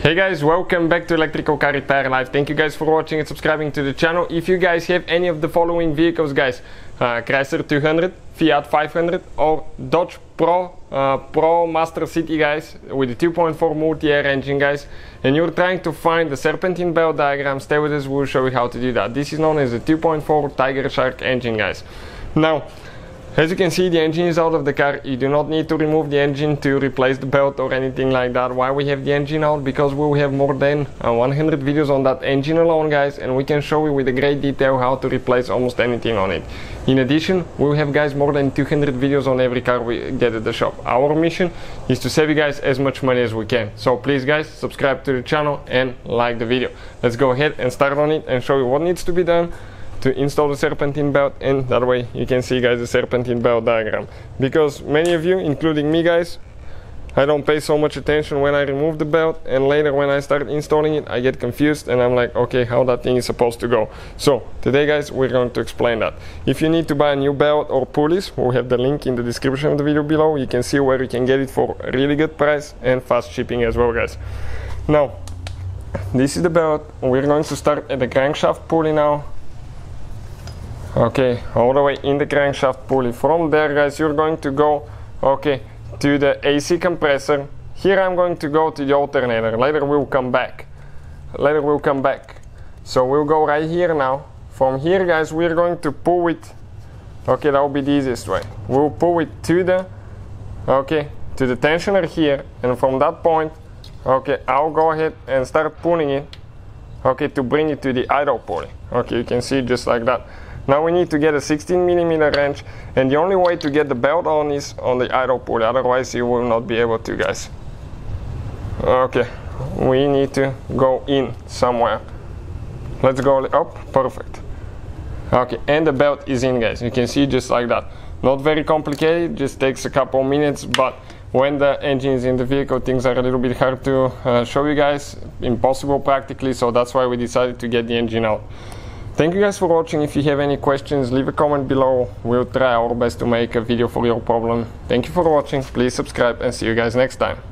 Hey guys, welcome back to Electrical Car Repair Live. Thank you guys for watching and subscribing to the channel. If you guys have any of the following vehicles guys, Chrysler 200, Fiat 500 or Dodge Promaster City guys with the 2.4 Multiair engine guys, and you're trying to find the Serpentine belt diagram, stay with us, we'll show you how to do that. This is known as the 2.4 Tigershark Engine guys. Now, as you can see, the engine is out of the car. You do not need to remove the engine to replace the belt or anything like that. Why we have the engine out? Because we will have more than 100 videos on that engine alone guys, and we can show you with a great detail how to replace almost anything on it. In addition, we will have guys more than 200 videos on every car we get at the shop. Our mission is to save you guys as much money as we can. So please guys, subscribe to the channel and like the video. Let's go ahead and start on it and show you what needs to be done to install the Serpentine belt, and that way you can see guys the Serpentine belt diagram, because many of you, including me guys, I don't pay so much attention when I remove the belt, and later when I start installing it I get confused and I'm like, okay, how that thing is supposed to go. So today guys we're going to explain that. If you need to buy a new belt or pulleys, we'll have the link in the description of the video below. You can see where you can get it for a really good price and fast shipping as well guys. Now this is the belt. We're going to start at the crankshaft pulley now. Okay, all the way in the crankshaft pulley. From there guys you're going to go to the AC compressor. Here I'm going to go to the alternator. Later we'll come back. So we'll go right here now. From here guys we're going to pull it. Okay, that will be the easiest way. We'll pull it to the tensioner here, and from that point I'll go ahead and start pulling it to bring it to the idle pulley. Okay, you can see just like that. Now we need to get a 16mm wrench, and the only way to get the belt on is on the idle pulley, otherwise you will not be able to guys. Okay, we need to go in somewhere. Let's go up, perfect. Okay, and the belt is in guys, you can see just like that. Not very complicated, just takes a couple minutes, but when the engine is in the vehicle things are a little bit hard to show you guys, impossible practically, so that's why we decided to get the engine out. Thank you guys for watching. If you have any questions, leave a comment below. We'll try our best to make a video for your problem. Thank you for watching. Please subscribe and see you guys next time.